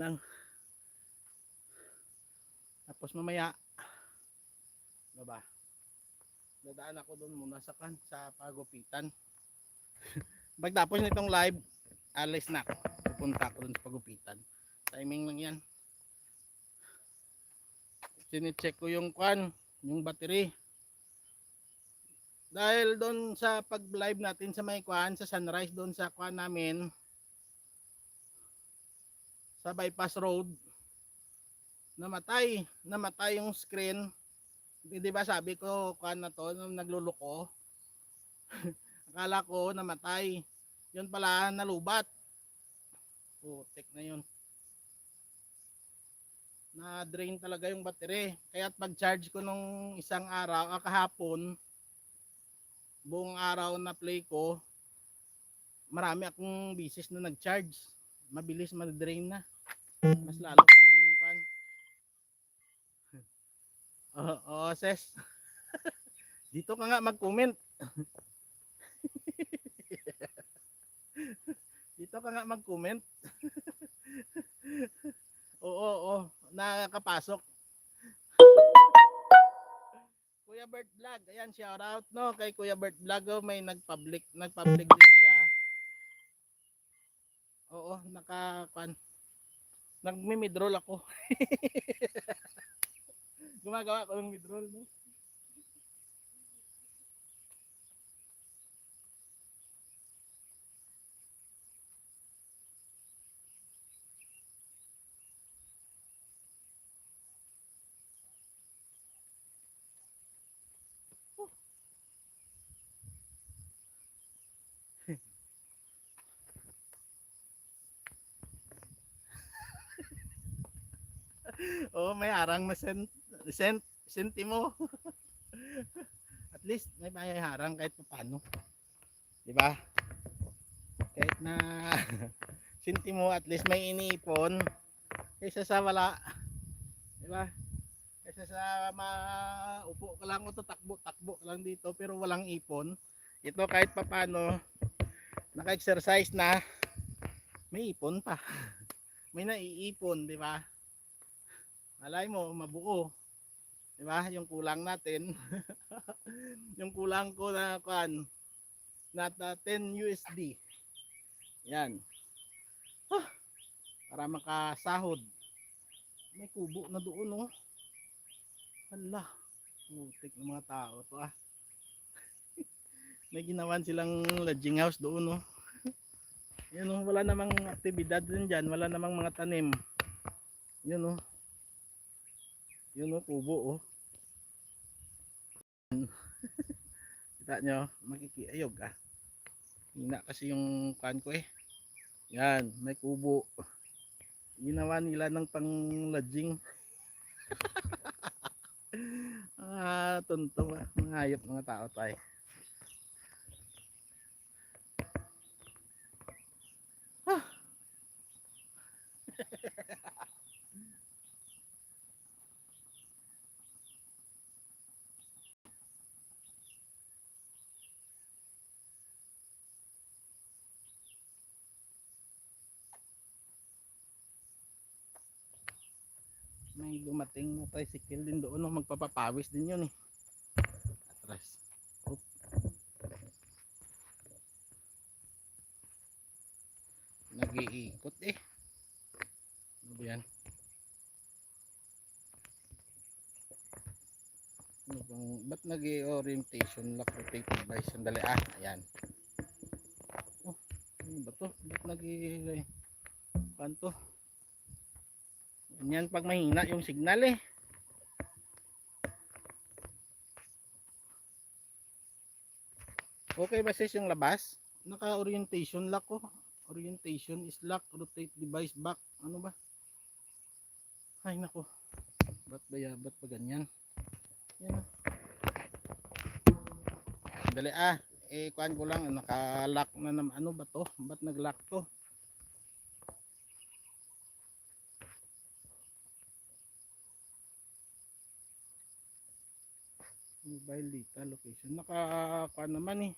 lang. Tapos mamaya, ano ba? Dadaan ako doon muna sa pagupitan. Pagtapos nitong live, alis na ako. Pupunta ako doon sa pagupitan. Timing lang yan. Sinicheck ko yung yung battery. Dahil doon sa pag-live natin sa may sa Sunrise doon sa namin sa bypass road, namatay yung screen. Di ba sabi ko na to nung nagluluko. Akala ko namatay. Yun pala nalubat. Putik na yun. Na-drain talaga yung battery. Kaya pag-charge ko nung isang araw, kahapon, buong araw na play ko, marami akong bisis na nag-charge. Mabilis ma-drain na. Mas lalo pang Oo, ses. Dito ka nga mag-comment. Dito ka nga mag-comment. Oo, nakakapasok. Kuya Bert Vlog, ayan, shout out no kay Kuya Bert Vlog, may nag-public din siya. Oo, nagmi-midroll ako. Gumagawa ko ng midroll, no? Oo, may harang na sentimo. At least may harang kahit paano. 'Di ba? Kahit na sentimo, at least may iniipon kaysa sa wala. 'Di ba? Kaysa sa maupo ka lang o takbo ka lang dito pero walang ipon. Ito kahit papaano naka-exercise na, may ipon pa. May naiipon, 'di ba? Malay mo mabuo. 'Di ba? Yung kulang natin. Yung kulang ko na na 10 USD. Yan. Para makasahod. May kubo na doon, no? Hala. Putik ng mga tao to, ah. May ginawan silang lodging house doon, no? Yan, no? Wala namang aktibidad din dyan. Wala namang mga tanim. Yun, no? Yun, no? Kubo, oh. Kita nyo, makikiayog, ah. Hina kasi yung ko, eh. Yan, may kubo. Ginawa nila ng pang lodging. Tunto, ah. Mga hayop, mga tao tayo. May dumating na tricycle din doon, no? Magpapapawis din yun, eh. Atras. Nag-iikot, eh. Ano ba yan? Ano bang, ba't nag-orientation lock rotate device? Sandali, ah. Ayan. Oh, ano ba to? Ba't kanto? Yan pag mahina yung signal, eh. Okay ba sis yung labas? Naka-orientation lock ko. Orientation is lock, rotate device back. Ano ba? Ay nako. Ba't ba ganyan? Yan. Dali, ah. Kuhan ko lang, naka-lock na naman. Ano ba to? Ba't nag-lock to? Mobile data location. Naka-kuhan naman, eh.